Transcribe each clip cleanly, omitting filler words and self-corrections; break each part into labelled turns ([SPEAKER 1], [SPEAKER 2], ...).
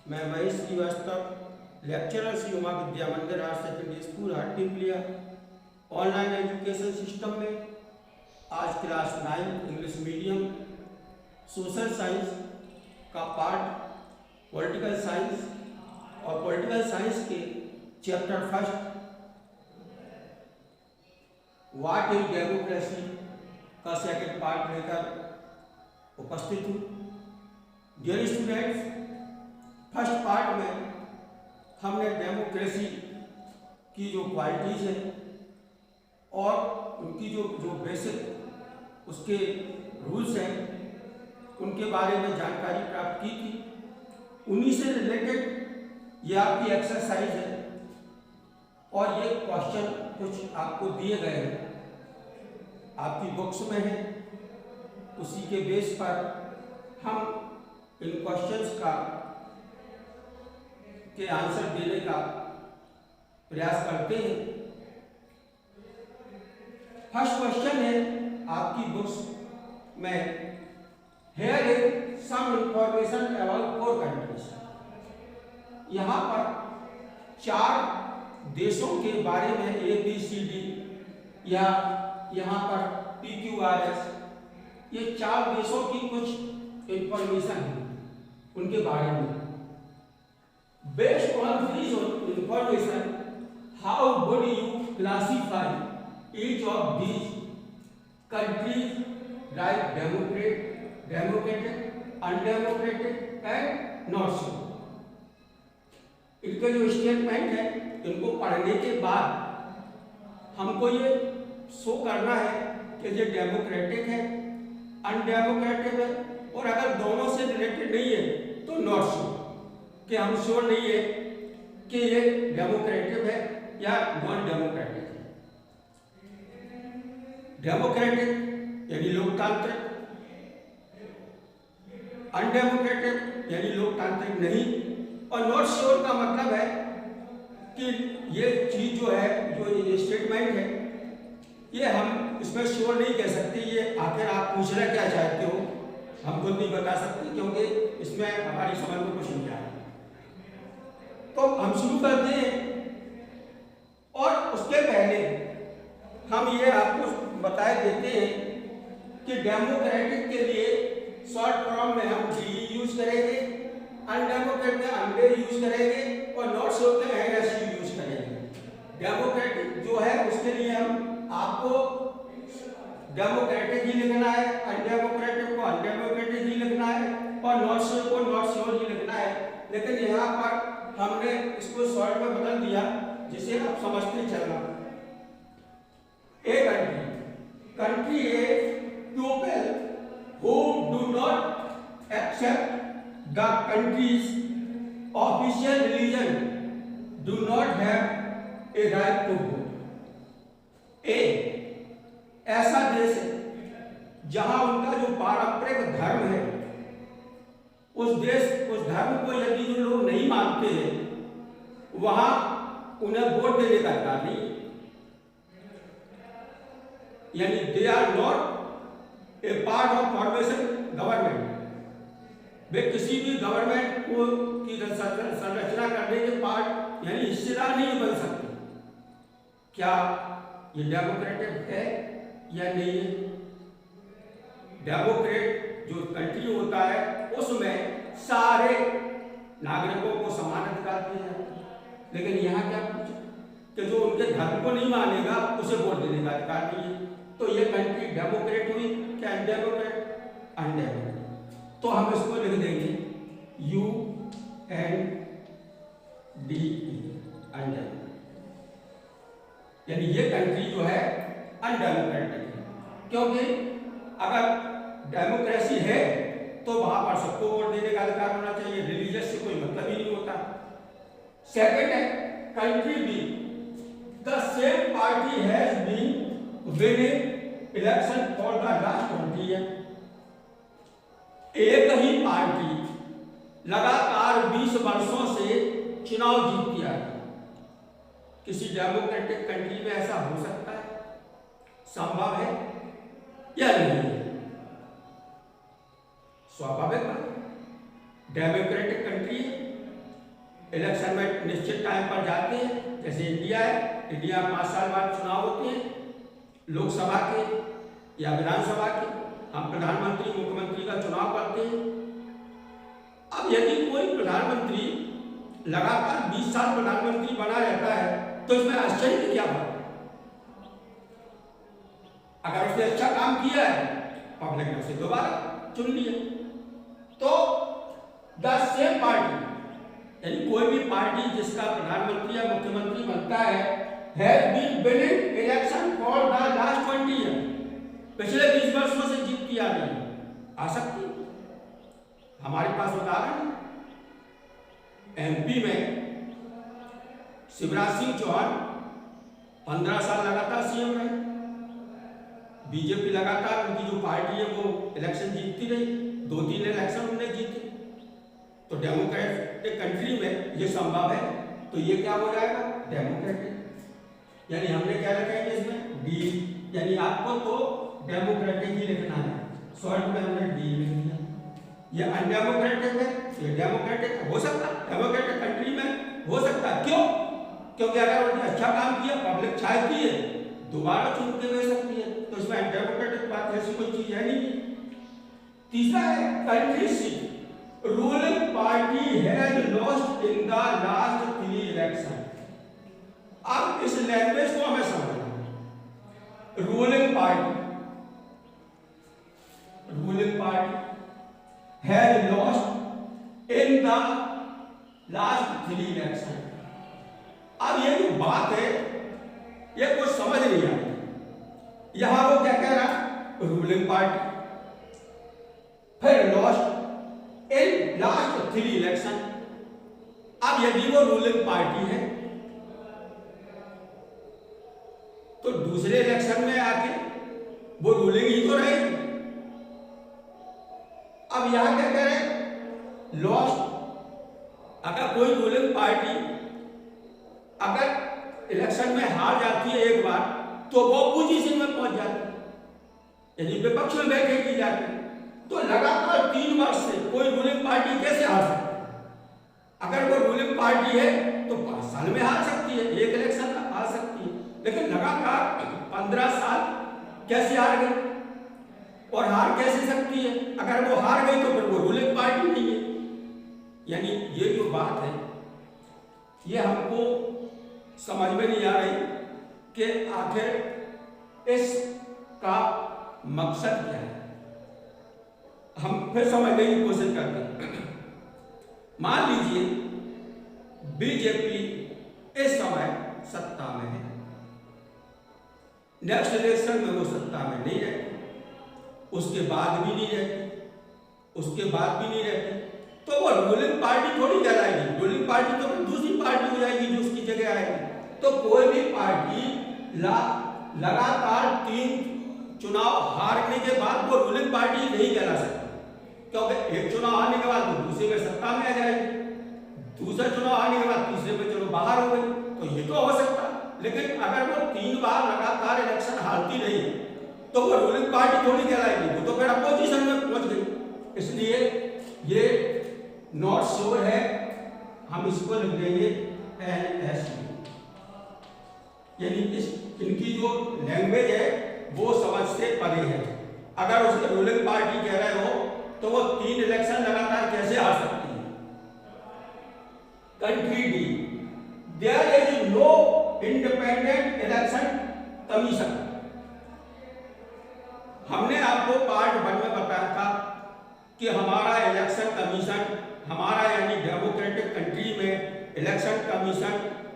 [SPEAKER 1] मैं Mahesh Shrivastava, lecturer Shri Uma Vidya Mandir higher secondary school Hartipaliya, online education system में आज class 9 English medium social science का पार्ट पॉलिटिकल साइंस और पॉलिटिकल साइंस के chapter first what is democracy का second part लेकर उपस्थित हूँ। डियर स्टूडेंट्स, फर्स्ट पार्ट में हमने डेमोक्रेसी की जो क्वालिटीज है और उनकी जो बेसिक उसके रूल्स हैं उनके बारे में जानकारी प्राप्त की थी। उन्हीं से रिलेटेड ये आपकी एक्सरसाइज है और ये क्वेश्चन कुछ आपको दिए गए हैं, आपकी बुक्स में है। उसी के बेस पर हम इन क्वेश्चंस के आंसर देने का प्रयास करते हैं। फर्स्ट क्वेश्चन है आपकी बुक्स में, here is some information about 4 countries. यहाँ पर 4 देशों के बारे में ABCD या यहाँ पर PQRS, ये 4 देशों की कुछ इंफॉर्मेशन है उनके बारे में। Based on this information, how would you classify each of these countries like democratic, undemocratic and not so. इनके जो स्टेटमेंट है इनको पढ़ने के बाद हमको ये शो करना है कि ये डेमोक्रेटिक है, अनडेमोक्रेटिक है, और अगर दोनों से रिलेटेड नहीं है तो नॉट सो, कि हम श्योर नहीं है कि ये डेमोक्रेटिक है या नॉन डेमोक्रेटिक है। डेमोक्रेटिक यानी लोकतांत्रिक, अनडेमोक्रेटिक यानी लोकतांत्रिक नहीं, और नॉट श्योर का मतलब है कि ये चीज जो है, जो ये स्टेटमेंट है, ये हम इसमें श्योर नहीं कह सकते। ये आखिर आप पूछना क्या चाहते हो हम खुद नहीं बता सकते, क्योंकि इसमें हमारी समझ में कुछ नहीं आया। तो हम शुरू करते हैं, और उसके पहले हम ये आपको बताए देते हैं कि डेमोक्रेटिक के लिए शॉर्ट फॉर्म में हम DE यूज करेंगे, अनडेमोक्रेटिक में अंडे यूज करेंगे, और नॉट सो के NSU यूज करेंगे। डेमोक्रेटिक जो है उसके लिए हम आपको डेमोक्रेटिक ही लिखना है, अनडेमोक्रेटिक को अनडेमोक्रेटिक ही लिखना है, और नॉट श्योर को नॉट श्योर ही लिखना है। लेकिन यहाँ पर हमने इसको शॉर्ट में बदल दिया, जिसे आप समझते चलना। A country a people who do not accept the country's official religion do not have a right to vote. ए ऐसा देश है जहां उनका जो पारंपरिक धर्म है, उस धर्म को यदि जो लोग नहीं मानते हैं वहां उन्हें वोट देने का अधिकार नहीं है। यानी they are not a part of formation government. वे किसी भी गवर्नमेंट को की संरचना करने के पार्ट यानी हिस्सेदार नहीं बन सकते। क्या ये डेमोक्रेटिक है या नहीं है? डेमोक्रेट जो कंट्री होता है उसमें सारे नागरिकों को समान अधिकार दिए जाते हैं। लेकिन यहाँ क्या पूछा कि जो उनके धर्म को नहीं मानेगा उसे वोट देने का अधिकार नहीं है। तो ये कंट्री डेमोक्रेट हुई क्या अनडेमोक्रेट? अनडेमोक्रेट। तो हम इसको लिख देंगे UNDE, अनडेमोक्रेट। यानी ये कंट्री जो है अनडेमोक्रेटिक है, क्योंकि अगर डेमोक्रेसी है तो वहां पर सबको वोट देने का अधिकार होना चाहिए, रिलीजियस से कोई मतलब ही नहीं होता। सेकंड है country B, the same party has been winning election for the last 20 year. एक ही पार्टी लगातार 20 वर्षों से चुनाव जीतती आ रही है। किसी डेमोक्रेटिक कंट्री में ऐसा हो सकता है? संभव है या नहीं? स्वाभाविक बात, डेमोक्रेटिक कंट्री इलेक्शन में निश्चित टाइम पर जाते हैं, जैसे इंडिया है, इंडिया में 5 साल बाद चुनाव होते हैं लोकसभा के या विधानसभा के, हम प्रधानमंत्री मुख्यमंत्री का चुनाव करते हैं। अब यदि कोई प्रधानमंत्री लगातार 20 साल प्रधानमंत्री बना रहता है तो इसमें आश्चर्य की क्या बात है? अगर उसने अच्छा काम किया है, पब्लिक ने उसे दोबारा चुन लिया। तो 10 सेम पार्टी, यानी कोई भी पार्टी जिसका प्रधानमंत्री या मुख्यमंत्री बनता है, has been winning election for the last 20 year, पिछले 20 वर्षों से जीतती आ रही है, आ सकती है। हमारे पास उदाहरण एमपी में शिवराज सिंह चौहान 15 साल लगातार सीएम रहे, बीजेपी लगातार उनकी जो पार्टी है वो इलेक्शन जीतती रही, 2-3 इलेक्शन उन्होंने जीते। तो डेमोक्रेटिक कंट्री में ये संभव है, तो ये क्या हो जाएगा? डेमोक्रेटिक। यानी हमने क्या लिखेंगे इसमें? डी, यानी आपको तो डेमोक्रेटिक ही लिखना है, शॉर्ट में हमने डी लिख दिया। ये अनडेमोक्रेटिक है, ये डेमोक्रेटिक हो सकता है, डेमोक्रेटिक कंट्री में हो सकता है। क्यों? क्योंकि अगर उन्होंने अच्छा काम किया, पब्लिक चाहती है, दोबारा चुन के दे सकती है, तो इसमें अनडेमोक्रेटिक बात ऐसी कोई चीज है नहीं। तीसरा है country seat, ruling party has lost in the last 3 election. अब इस लैंग्वेज को हमें समझना है। Ruling party has lost in the last 3 election. अब ये जो बात है ये कुछ समझ नहीं आ रही। यहां वो क्या कह रहा? रूलिंग पार्टी, फिर लॉस्ट इन लास्ट 3 इलेक्शन। अब यदि वो रूलिंग पार्टी है तो दूसरे इलेक्शन में आके वो रूलिंग ही तो रहेगी। अब यहां क्या कह रहे? लॉस्ट, अगर कोई रूलिंग पार्टी अगर इलेक्शन में हार जाती है एक बार, तो वो पोजीशन में पहुंच जाती है, यानी विपक्ष में बैठेगी जाके। तो लगातार 3 वर्ष से कोई रूलिंग पार्टी कैसे हार सकती है? अगर वो रूलिंग पार्टी है तो 5 साल में हार सकती है, एक इलेक्शन में हार सकती है, लेकिन लगातार 15 साल कैसे हार गई? और हार कैसे सकती है? अगर वो हार गई तो फिर वो रूलिंग पार्टी नहीं है। यानी ये जो बात है ये हमको समझ में नहीं आ रही कि आखिर इसका मकसद क्या है। हम फिर समझने की कोशिश करते हैं। मान लीजिए बीजेपी इस समय सत्ता में है, नेक्स्ट इलेक्शन में वो सत्ता में नहीं रहती, उसके बाद भी नहीं रहती, उसके बाद भी नहीं रहती, तो वो रूलिंग पार्टी थोड़ी कहलाएगी। रूलिंग पार्टी तो दूसरी पार्टी हो जाएगी जो उसकी जगह आएगी। तो कोई भी पार्टी लगातार 3 चुनाव हारने के बाद वो रूलिंग पार्टी नहीं कहला सकती, क्योंकि एक चुनाव हारने के बाद वो दूसरे में सत्ता में आ जाएगी, दूसरा चुनाव हारने के बाद तीसरे में चलो बाहर हो गई, तो ये तो हो सकता। लेकिन अगर वो 3 बार लगातार इलेक्शन हारती रही तो वो रूलिंग पार्टी थोड़ी कहलाएगी, वो तो फिर अपोजिशन में पहुंच गई। इसलिए ये नॉट श्योर है, हम इसको लिख देंगे NSU। यानी इनकी जो लैंग्वेज है वो समझ से परे है। अगर उसके रूलिंग पार्टी कह रहे हो तो वो 3 इलेक्शन लगातार कैसे हार सकती है? Country D, there is no independent election commission. हमने आपको पार्ट 1 में बताया था कि हमारा इलेक्शन कमीशन, हमारा यानी डेमोक्रेटिक कंट्री में इलेक्शन कमीशन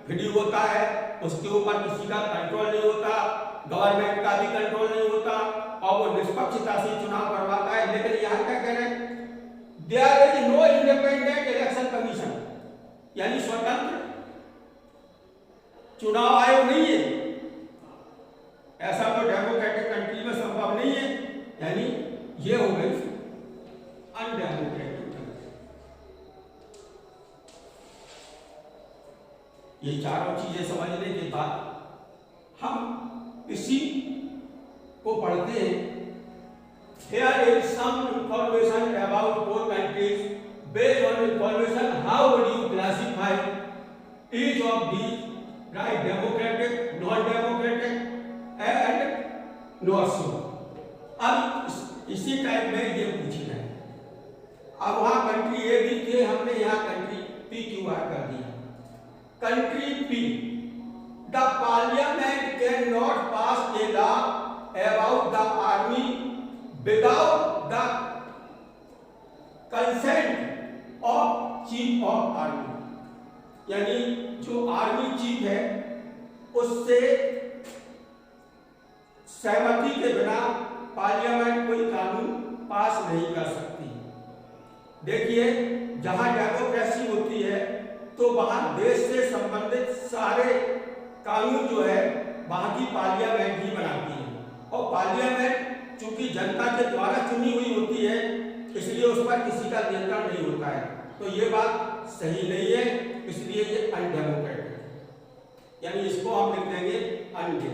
[SPEAKER 1] फ्री होता है, उसके ऊपर किसी का कंट्रोल नहीं होता, गवर्नमेंट का भी कंट्रोल नहीं होता और वो निष्पक्षता से चुनाव करवाता है। लेकिन यहाँ क्या कह रहे हैं? There is no independent election commission, यानी स्वतंत्र चुनाव आयोग नहीं है। ऐसा तो डेमोक्रेटिक कंट्री में संभव नहीं है, यानी ये हो गई अनडेमोक्रेटिक कंट्री। ये चारों चीजें समझने के बाद हम इसी को पढ़ते हैं। Here is some information about 4 countries. Based on information, how would you classify each of these, right, democratic, non-democratic and not so. अब इसी टाइप में ये पूछना है। अब वहां कंट्री ए भी थे, हमने यहाँ कंट्री पी क्यू आर कर दिया। Country P, the parliament can not pass a law about the army without the consent of chief of army, यानी जो आर्मी चीफ है उससे सहमति के बिना पार्लियामेंट कोई कानून पास नहीं कर सकती। देखिए, जहां डेमोक्रेसी होती है तो वहां देश से संबंधित सारे कानून जो है वहां की पार्लियामेंट ही बनाती है, और पार्लियामेंट चूंकि जनता के द्वारा चुनी हुई होती है इसलिए उस पर किसी का नियंत्रण नहीं होता है। तो ये बात सही नहीं है, इसलिए ये अनडेमोक्रेटिक है, यानी इसको हम लिख देंगे अनडे।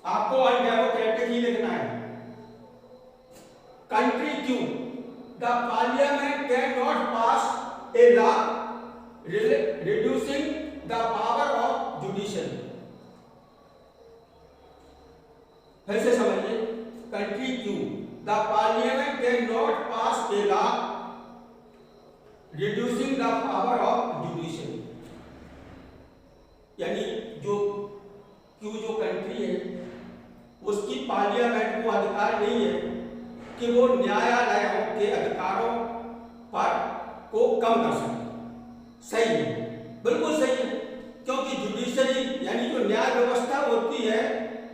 [SPEAKER 1] आपको अनडेमोक्रेटिक ही लिखना है। Country Q, the parliament can not pass a law reducing the power of judiciary. फिर से समझिए, country Q, the parliament can not pass a law reducing the power of judiciary, यानी जो क्यू जो कंट्री है उसकी पार्लियामेंट को अधिकार नहीं है कि वो न्यायालयों के अधिकारों पर को कम कर सके। सही है, बिल्कुल सही है, क्योंकि जुडिशरी यानी जो न्याय व्यवस्था होती है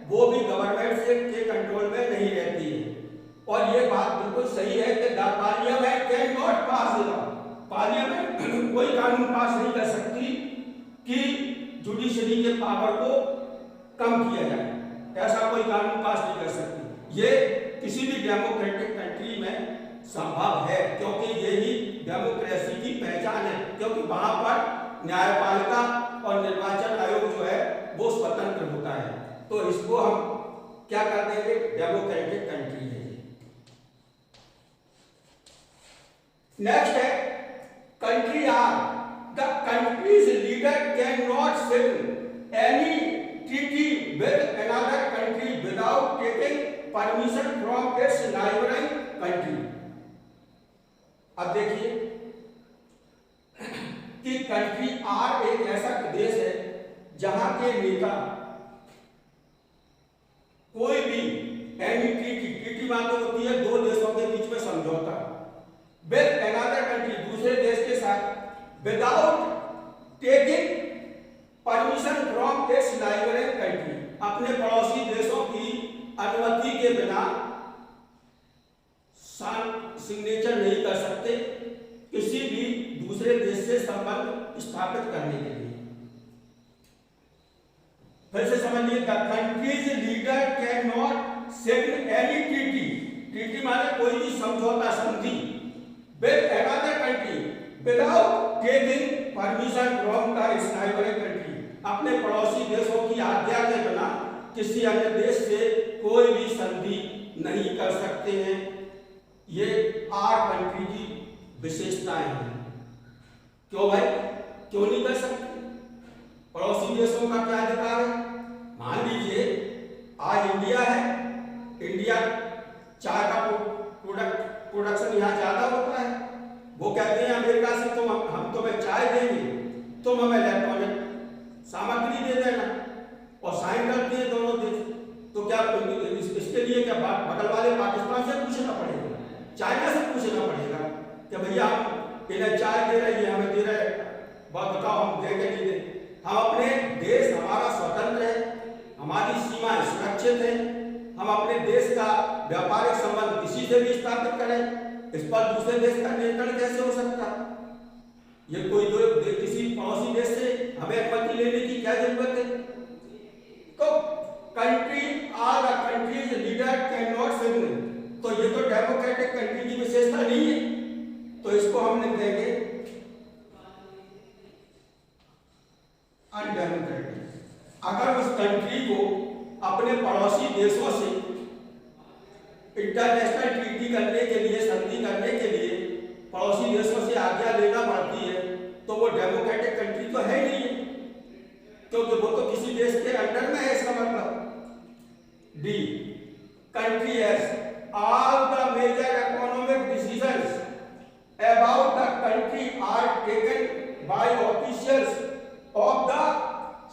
[SPEAKER 1] वो भी गवर्नमेंट से के कंट्रोल में नहीं रहती है। और ये बात बिल्कुल सही है कि the parliament can not pass law, parliament कोई कानून पास नहीं कर सकती कि जुडिशरी के पावर को कम किया जाए, ऐसा कोई कानून पास नहीं कर सकती। ये किसी भी डेमोक्रेटिक कंट्री में संभव है, क्योंकि यही डेमोक्रेसी की पहचान है, क्योंकि वहां पर न्यायपालिका और निर्वाचन आयोग जो है वो स्वतंत्र होता है। तो इसको हम क्या कर देंगे, डेमोक्रेटिक कंट्री है। नेक्स्ट है country R, the country's leader can not sign any treaty with another country without taking permission from its neighbouring country. अब देखिए कि कंट्री आर एक ऐसा देश है जहां के नेता कोई भी एनी ट्रीटी मालूम होती है दो देशों के बीच में समझौता विद अनदर कंट्री, दूसरे देश के साथ, without taking permission from its neighbouring country, अपने पड़ोसी देशों की अनुमति के बिना सिग्नेचर नहीं कर सकते किसी भी दूसरे देश से संबंध स्थापित करने के लिए। फिर से समझिए, the country's leader can not sign any treaty, treaty माने कोई भी समझौता संधि, with another country without taking permission from the it's neighbouring country, अपने पड़ोसी देशों की आज्ञा के बिना किसी अन्य देश से कोई भी संधि नहीं कर सकते हैं। ये आर कंट्री की विशेषताएं हैं। क्यों भाई, क्यों नहीं कर सकते? पड़ोसी देशों का क्या अधिकार है? मान लीजिए आज इंडिया है, इंडिया चाय का प्रोडक्शन यहाँ ज्यादा होता है, वो कहते हैं अमेरिका से हम तुम्हें चाय देंगे, तुम हमें इलेक्ट्रॉनिक सामग्री दे देना, और साइन करते हैं दोनों देश। तो क्या इसके लिए क्या बगल वाले पाकिस्तान से पूछना पड़ेगा, चाइना से पूछना पड़ेगा कि भैया हम इन्हें चाय दे रहे हैं, हमें दे रहे, बात बताओ हम देंगे नहीं दे? हम अपने देश, हमारा स्वतंत्र है, हमारी सीमाएं सुरक्षित है, हम अपने देश का व्यापारिक संबंध किसी से भी स्थापित करें, इस पर दूसरे देश का नियंत्रण कैसे हो सकता? ये कोई किसी पड़ोसी देश से हमें अनुमति लेने की क्या जरूरत है? तो country R the country's leader can not sign, तो ये तो डेमोक्रेटिक कंट्री की विशेषता नहीं है, तो इसको हम लिख देंगे अनडेमोक्रेटिक। अगर उस कंट्री को अपने पड़ोसी देशों से इंटरनेशनल ट्रीटी करने के लिए, संधि करने के लिए पड़ोसी देशों से आज्ञा लेना पड़ती है तो वो डेमोक्रेटिक कंट्री तो है नहीं है, क्योंकि वो तो किसी देश के अंडर में है। इसका मतलब D, country has all the major economic decisions about the country are taken by officials of the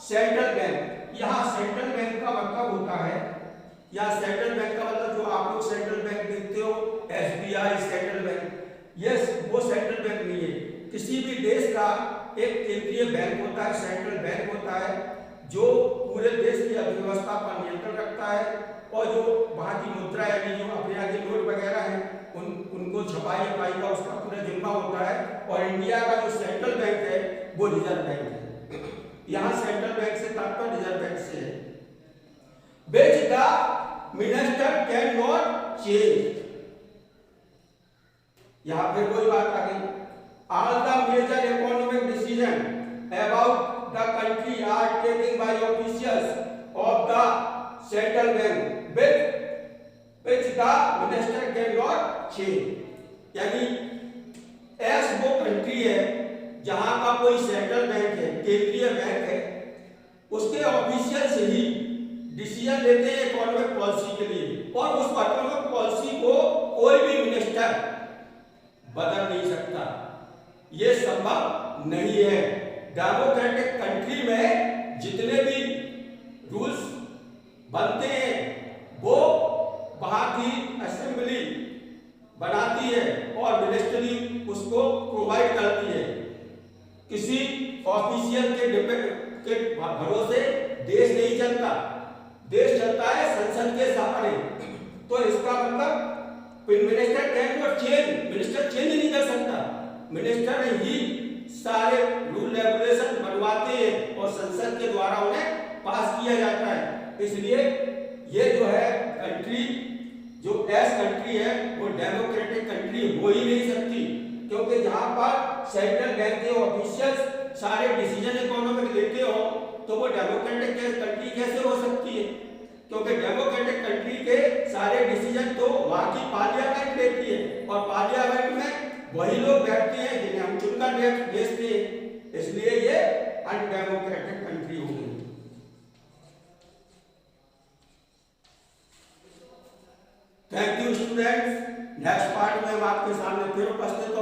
[SPEAKER 1] central bank. यहाँ सेंट्रल बैंक का मतलब होता है, यहाँ सेंट्रल बैंक का मतलब जो आप लोग सेंट्रल बैंक देखते हो, SBI सेंट्रल बैंक, यस वो सेंट्रल बैंक नहीं है। किसी भी देश का एक केंद्रीय बैंक होता है, सेंट्रल बैंक होता है, जो पूरे देश की अर्थव्यवस्था पर नियंत्रण रखता है और जो वहाँ की मुद्रा यानी जो अपने यहाँ के नोट वगैरह हैं उनको छपाई का उसका पूरा जिम्मा होता है। और इंडिया का जो सेंट्रल बैंक है वो रिजर्व बैंक है। यहाँ सेंट्रल बैंक से तात्पर्य रिजर्व बैंक से है। which the minister cannot change। यहाँ फिर कोई बात आ गई, all the major economic decision about the country are taken by officials of the central bank which the minister cannot change। यानी ऐस वो कंट्री है जहां का कोई सेंट्रल बैंक है, केंद्रीय बैंक है, उसके ऑफिशियल से ही डिसीजन लेते हैं इकोनॉमिक पॉलिसी के लिए, और उस इकोनॉमिक पॉलिसी को कोई भी मिनिस्टर बदल नहीं सकता। ये संभव नहीं है। डेमोक्रेटिक कंट्री में जितने भी रूल्स बनते हैं वो वहां की असेंबली बनाती है और मिनिस्ट्री उसको प्रोवाइड करती है। किसी ऑफिशियल के भरोसे देश नहीं चलता, देश चलता है संसद के सहारे। तो इसका मतलब minister can not change, minister change नहीं कर सकता, मिनिस्टर ही सारे रूल रेगुलेशन बनवाते हैं और संसद के द्वारा उन्हें पास किया जाता है। इसलिए ये जो है कंट्री, जो एस कंट्री है वो डेमोक्रेटिक कंट्री हो ही नहीं सकती, क्योंकि जहां पर सेंट्रल बैंक के ऑफिशियल्स सारे डिसीजन इकोनॉमिक लेते हो तो वो डेमोक्रेटिक कंट्री कैसे हो सकती है? क्योंकि डेमोक्रेटिक कंट्री के सारे डिसीजन तो वहां की पार्लियामेंट लेती है और पार्लियामेंट में वही लोग बैठते हैं जिन्हें हम चुनकर भेजते हैं। इसलिए ये अनडेमोक्रेटिक कंट्री हो गई। Thank you students. Next part में हम आपके सामने फिर उपस्थित